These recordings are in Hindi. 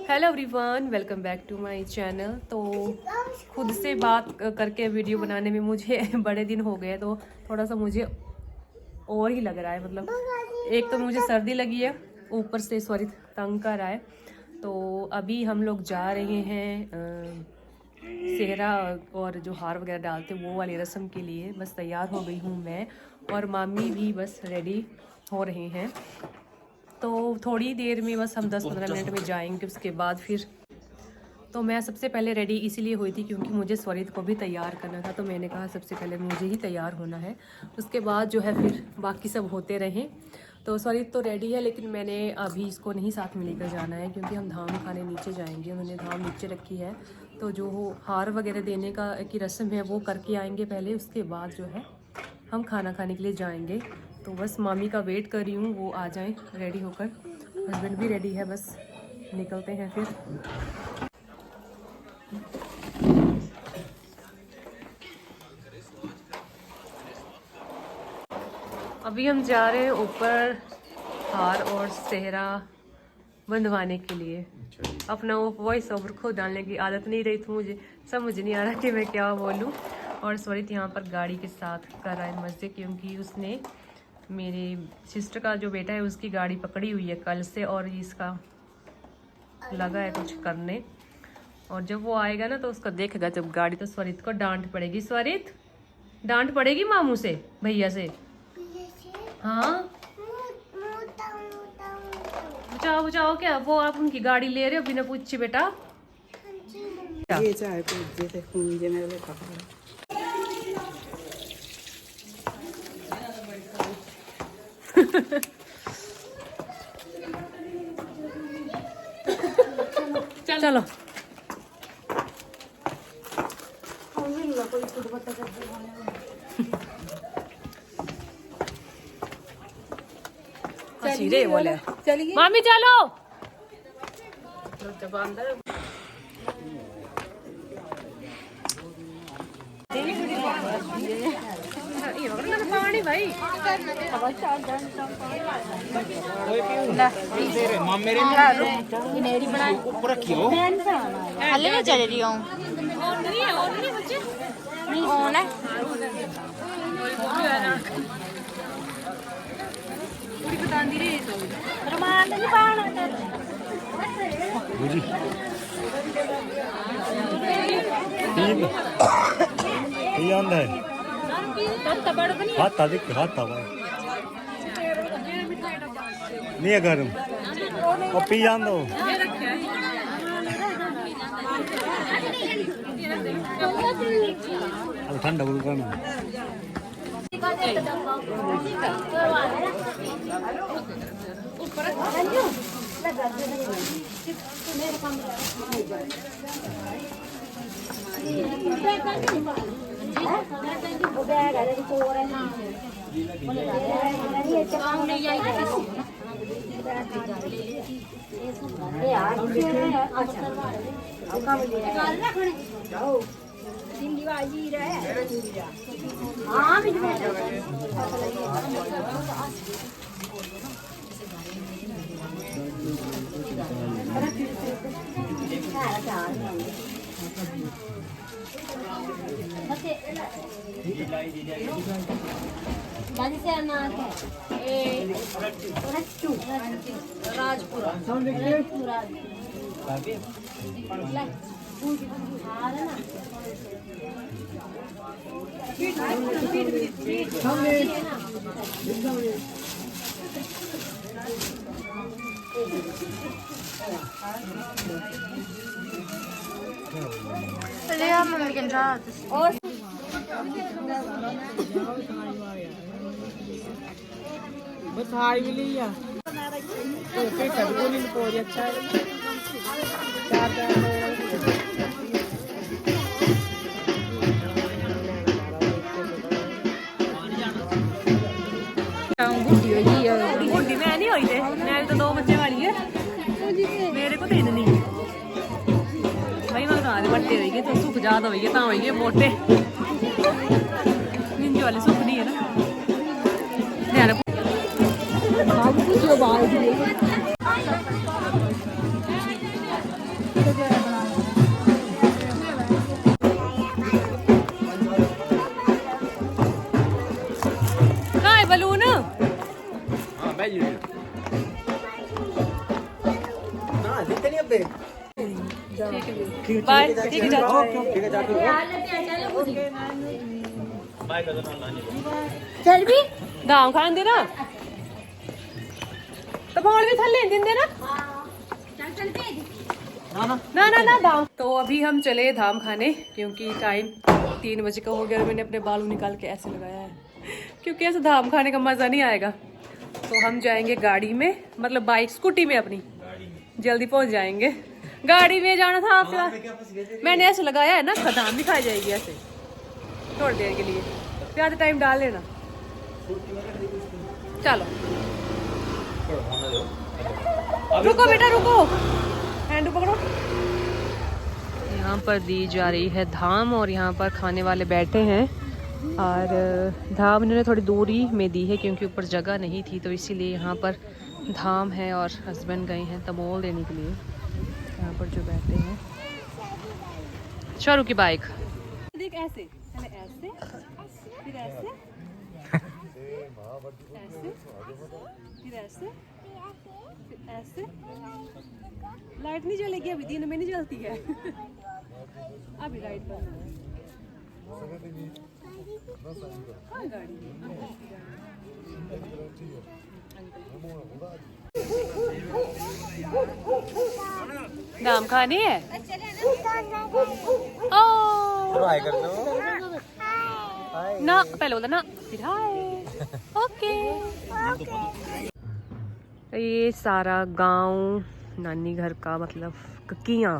Hello everyone, welcome back to my channel. तो खुद से बात करके वीडियो बनाने में मुझे बड़े दिन हो गए, तो थोड़ा सा मुझे और ही लग रहा है। मतलब एक तो मुझे सर्दी लगी है, ऊपर से स्वरित तंग कर रहा है। तो अभी हम लोग जा रहे हैं सेहरा और जो हार वगैरह डालते वो वाली रस्म के लिए। बस तैयार हो गई हूँ मैं, और मामी भी बस रेडी हो रहे हैं। तो थोड़ी देर में, बस हम 10-15 मिनट में जाएंगे। उसके बाद फिर तो मैं सबसे पहले रेडी इसीलिए हुई थी क्योंकि मुझे स्वरित को भी तैयार करना था। तो मैंने कहा सबसे पहले मुझे ही तैयार होना है, उसके बाद जो है फिर बाकी सब होते रहें। तो स्वरित तो रेडी है, लेकिन मैंने अभी इसको नहीं साथ में लेकर जाना है क्योंकि हम धाम खाने नीचे जाएंगे। उन्होंने धाम नीचे रखी है, तो जो हार वगैरह देने का की रस्म है वो करके आएंगे पहले, उसके बाद जो है हम खाना खाने के लिए जाएंगे। तो बस मामी का वेट कर रही हूँ, वो आ जाएं रेडी होकर। हस्बैंड भी रेडी है, बस निकलते हैं फिर। अभी हम जा रहे हैं ऊपर हार और सेहरा बंधवाने के लिए। अपना वो वॉइस ओवर खुद डालने की आदत नहीं रही, तो मुझे समझ नहीं आ रहा कि मैं क्या बोलूँ। और स्वरित यहाँ पर गाड़ी के साथ कर रहा है मज़े, क्योंकि उसने मेरे सिस्टर का जो बेटा है उसकी गाड़ी पकड़ी हुई है कल से, और इसका लगा है कुछ करने। और जब वो आएगा ना तो उसका देखेगा जब गाड़ी, तो स्वरित को डांट पड़ेगी। स्वरित, डांट पड़ेगी मामू से, भैया से। हाँ, बचाओ बचाओ क्या? वो आप उनकी गाड़ी ले रहे हो बिना पूछे बेटा। ये चाहे पूछे थे मुझे मेरे लिए चलो सीधे बोले चलिए मामी चलो। पानी भाई ऊपर रखियो हले में चल रही हूँ ऑन है रुमाल नहीं पाना बुझी ये आंदा है हाथ तादिक हाथ तावा नहीं है गर्म और पी जान दो। अब ठंडा बोल करना मम्मी के साथ और बस हाई मिली या तो फिर सबको नहीं पोरी अच्छा है बुढ़ी मैं नहीं हुई थे, मैं तो 2 बच्चे वाली है, मेरे को तो इतनी भाई मैं कहा बट्टे होगी तो सुख ज्यादा होगी, ता होगी मोटे निंजे वाले सुख नहीं है ना। बाय। ठीक है चाचू। चल भी धाम खान दे ना तो मोड़ भी थल्ले दिन देना ना धाम। तो अभी हम चले धाम खाने क्योंकि टाइम 3 बजे का हो गया और मैंने अपने बाल निकाल के ऐसे लगाया है क्योंकि ऐसे धाम खाने का मजा नहीं आएगा। तो हम जाएंगे गाड़ी में, मतलब बाइक स्कूटी में अपनी, जल्दी पहुंच जाएंगे। गाड़ी में जाना था आपसे, मैंने ऐसे लगाया है ना, धाम नहीं खाई जाएगी ऐसे थोड़ी देर के लिए, ज़्यादा टाइम डाल लेना। चलो रुको बेटा रुको, हैंड पकड़ो। यहाँ पर दी जा रही है धाम और यहाँ पर खाने वाले बैठे हैं और धाम इन्होंने थोड़ी दूरी में दी है क्योंकि ऊपर जगह नहीं थी, तो इसीलिए यहाँ पर धाम है और हस्बैंड गए हैं तमोल देने के लिए। यहाँ पर जो बैठे हैं शाहरुख की बाइक देख ऐसे, पहले ऐसे फिर ऐसे ऐसे फिर ऐसे फिर ऐसे। लाइट नहीं जलेगी अभी, दिन में नहीं जलती है अभी लाइट बंद है। हाँ, गाड़ी नाम खानी है। ट्राई कर दो ना, पहले बोला ना फिर हाय। ओके। ये सारा गांव नानी घर का मतलब ककियाँ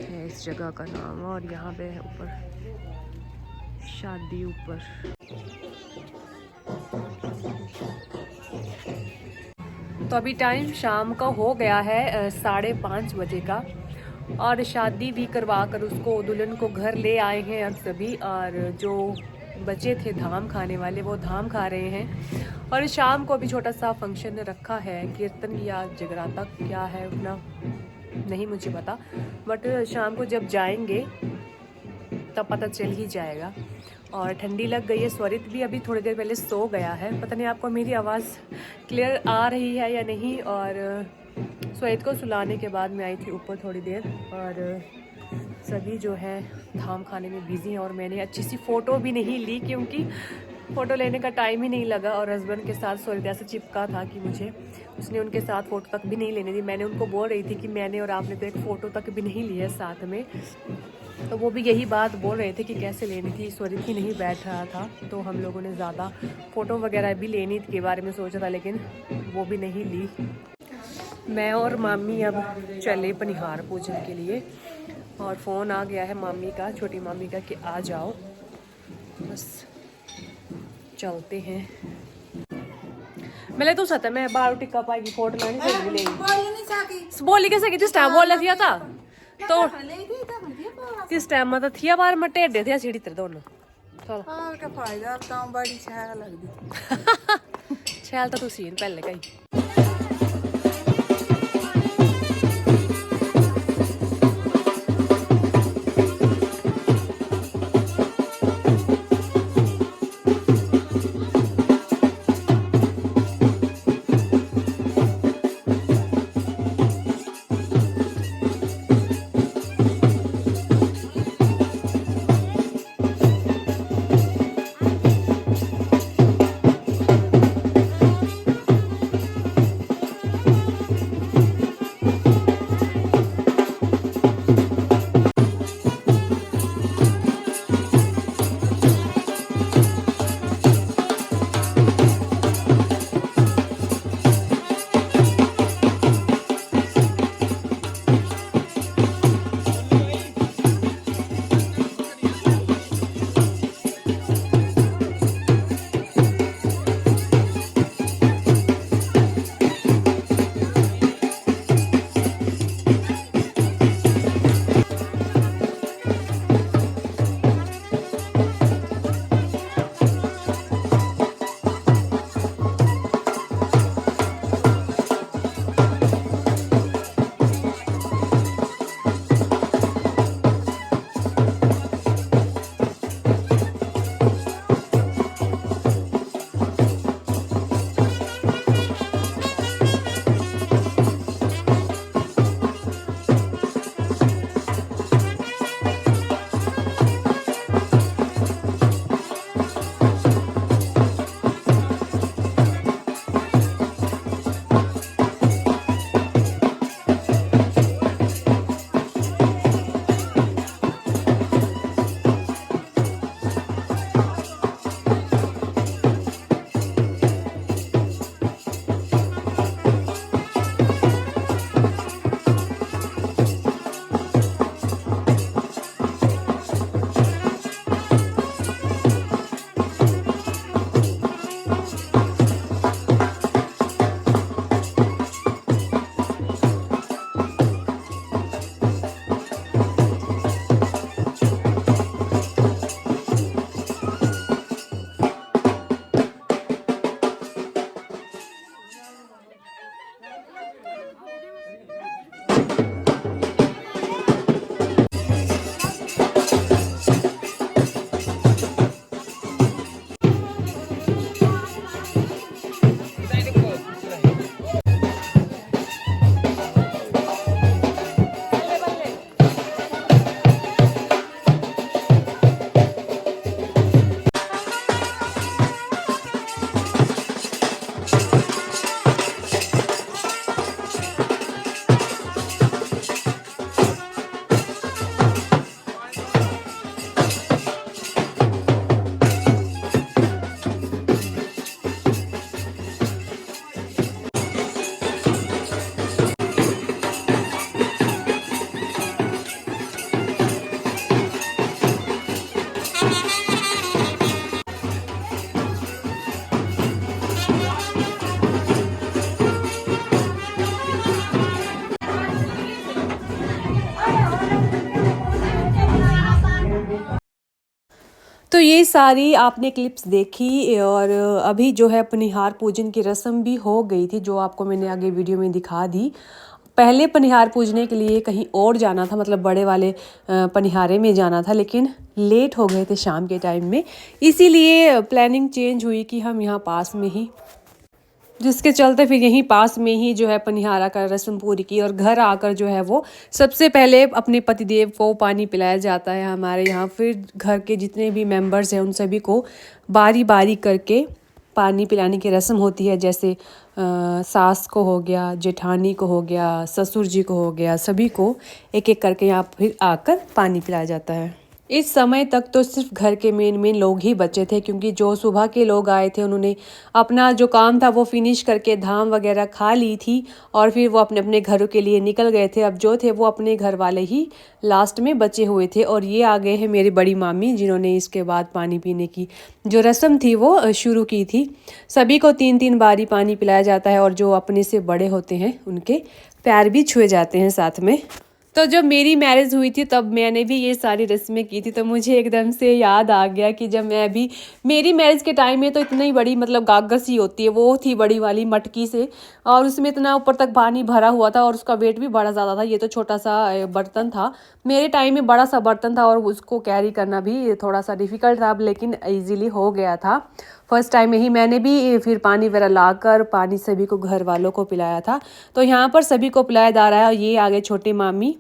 है इस जगह का नाम, और यहाँ पे है ऊपर शादी ऊपर। तो अभी टाइम शाम का हो गया है 5:30 बजे का, और शादी भी करवा कर उसको दुल्हन को घर ले आए हैं अब सभी, और जो बच्चे थे धाम खाने वाले वो धाम खा रहे हैं। और शाम को अभी छोटा सा फंक्शन रखा है, कीर्तन या जगराता क्या है उतना नहीं मुझे पता, बट शाम को जब जाएंगे तब पता चल ही जाएगा। और ठंडी लग गई है, स्वरित भी अभी थोड़ी देर पहले सो गया है, पता नहीं आपको मेरी आवाज़ क्लियर आ रही है या नहीं। और स्वरित को सुलाने के बाद मैं आई थी ऊपर थोड़ी देर, और सभी जो है धाम खाने में बिज़ी हैं, और मैंने अच्छी सी फ़ोटो भी नहीं ली क्योंकि फ़ोटो लेने का टाइम ही नहीं लगा। और हस्बैंड के साथ स्वरित ऐसे चिपका था कि मुझे उसने उनके साथ फ़ोटो तक भी नहीं लेने दी। मैंने उनको बोल रही थी कि मैंने और आपने तो एक फ़ोटो तक भी नहीं ली है साथ में, तो वो भी यही बात बोल रहे थे कि कैसे लेनी थी, स्वरित ही नहीं बैठ रहा था। तो हम लोगों ने ज़्यादा फ़ोटो वगैरह भी लेने के बारे में सोचा था, लेकिन वो भी नहीं ली। मैं और मामी अब चले पनिहार पूजन के लिए, और फ़ोन आ गया है मामी का, छोटी मामी का, कि आ जाओ, बस चलते हैं। मैं तो सता मैं बाल टिक्का पाएगी फोटो लानी चाहिए बोली कैसे जिस टाइम बोल दिया था तो किस टाइम मतलब थिया बार में टेढ़े थे सीढ़ी तेरे दोनों। चलो हां का फायदा तो बड़ी छाया लगदी छाल तो तू सीन पहले कही। तो ये सारी आपने क्लिप्स देखी और अभी जो है पनिहार पूजन की रस्म भी हो गई थी, जो आपको मैंने आगे वीडियो में दिखा दी। पहले पनिहार पूजने के लिए कहीं और जाना था, मतलब बड़े वाले पनिहारे में जाना था, लेकिन लेट हो गए थे शाम के टाइम में, इसीलिए प्लानिंग चेंज हुई कि हम यहाँ पास में ही, जिसके चलते फिर यहीं पास में ही जो है पनिहारा का रस्म पूरी की। और घर आकर जो है वो सबसे पहले अपने पतिदेव को पानी पिलाया जाता है हमारे यहाँ। फिर घर के जितने भी मेंबर्स हैं उन सभी को बारी बारी करके पानी पिलाने की रस्म होती है। जैसे सास को हो गया, जेठानी को हो गया, ससुर जी को हो गया, सभी को एक एक करके यहाँ फिर आकर पानी पिलाया जाता है। इस समय तक तो सिर्फ घर के मेन लोग ही बचे थे, क्योंकि जो सुबह के लोग आए थे उन्होंने अपना जो काम था वो फिनिश करके धाम वगैरह खा ली थी और फिर वो अपने अपने घरों के लिए निकल गए थे। अब जो थे वो अपने घर वाले ही लास्ट में बचे हुए थे। और ये आ गए हैं मेरी बड़ी मामी, जिन्होंने इसके बाद पानी पीने की जो रस्म थी वो शुरू की थी। सभी को 3-3 बारी पानी पिलाया जाता है और जो अपने से बड़े होते हैं उनके पैर भी छुए जाते हैं साथ में। तो जब मेरी मैरिज हुई थी तब मैंने भी ये सारी रस्में की थी, तो मुझे एकदम से याद आ गया कि जब मैं भी, मेरी मैरिज के टाइम में तो इतनी बड़ी मतलब गागर सी होती है, वो थी बड़ी वाली मटकी से, और उसमें इतना ऊपर तक पानी भरा हुआ था और उसका वेट भी बड़ा ज़्यादा था। ये तो छोटा सा बर्तन था, मेरे टाइम में बड़ा सा बर्तन था और उसको कैरी करना भी थोड़ा सा डिफ़िकल्ट था, लेकिन ईजीली हो गया था। फर्स्ट टाइम में ही मैंने भी फिर पानी वगैरह लाकर पानी सभी को घर वालों को पिलाया था। तो यहाँ पर सभी को पिलाया जा रहा है। और ये आगे छोटी मामी,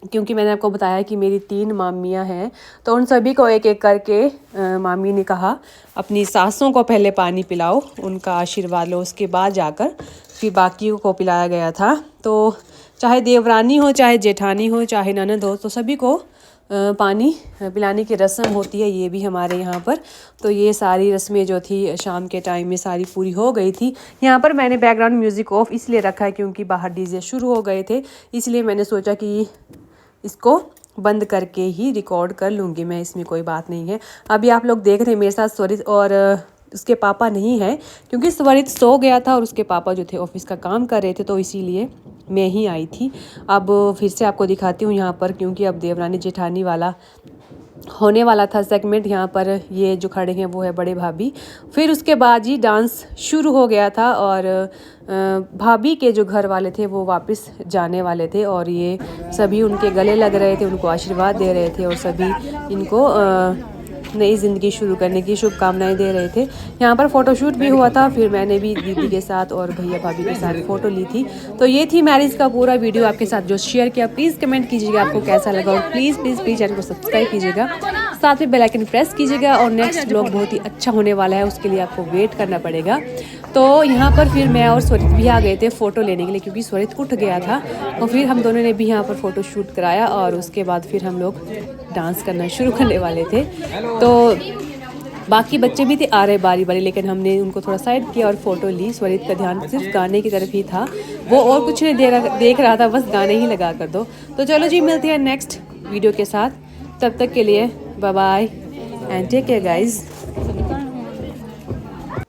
क्योंकि मैंने आपको बताया कि मेरी 3 मामियाँ हैं, तो उन सभी को एक एक करके मामी ने कहा अपनी सासों को पहले पानी पिलाओ, उनका आशीर्वाद लो, उसके बाद जाकर फिर बाकियों को पिलाया गया था। तो चाहे देवरानी हो, चाहे जेठानी हो, चाहे ननद हो, तो सभी को पानी पिलाने की रस्म होती है, ये भी हमारे यहाँ पर। तो ये सारी रस्में जो थी शाम के टाइम में सारी पूरी हो गई थी। यहाँ पर मैंने बैकग्राउंड म्यूज़िक ऑफ इसलिए रखा है क्योंकि बाहर डीजे शुरू हो गए थे, इसलिए मैंने सोचा कि इसको बंद करके ही रिकॉर्ड कर लूँगी मैं, इसमें कोई बात नहीं है। अभी आप लोग देख रहे हैं मेरे साथ स्वरित और उसके पापा नहीं है, क्योंकि स्वरित सो गया था और उसके पापा जो थे ऑफिस का काम कर रहे थे, तो इसीलिए मैं ही आई थी। अब फिर से आपको दिखाती हूँ यहाँ पर, क्योंकि अब देवरानी जेठानी वाला होने वाला था सेगमेंट। यहाँ पर ये जो खड़े हैं वो है बड़े भाभी। फिर उसके बाद ही डांस शुरू हो गया था और भाभी के जो घर वाले थे वो वापस जाने वाले थे और ये सभी उनके गले लग रहे थे, उनको आशीर्वाद दे रहे थे और सभी इनको नई ज़िंदगी शुरू करने की शुभकामनाएं दे रहे थे। यहाँ पर फ़ोटोशूट भी हुआ था, फिर मैंने भी दीदी के साथ और भैया भाभी के साथ फ़ोटो ली थी। तो ये थी मैरिज का पूरा वीडियो आपके साथ जो शेयर किया। प्लीज़ कमेंट कीजिएगा आपको कैसा लगा और प्लीज़ चैनल को सब्सक्राइब कीजिएगा, साथ में बेल आइकन प्रेस कीजिएगा। और नेक्स्ट ब्लॉग बहुत ही अच्छा होने वाला है, उसके लिए आपको वेट करना पड़ेगा। तो यहाँ पर फिर मैं और स्वरित भी आ गए थे फ़ोटो लेने के लिए, क्योंकि स्वरित उठ गया था। और फिर हम दोनों ने भी यहाँ पर फ़ोटो शूट कराया और उसके बाद फिर हम लोग डांस करना शुरू करने वाले थे। तो बाकी बच्चे भी थे आ रहे बारी बारी, लेकिन हमने उनको थोड़ा साइड किया और फ़ोटो ली। स्वरित का ध्यान सिर्फ गाने की तरफ ही था, वो और कुछ नहीं देख रहा था, बस गाने ही लगा कर दो। तो चलो जी, मिलते हैं नेक्स्ट वीडियो के साथ, तब तक के लिए bye bye and take care guys.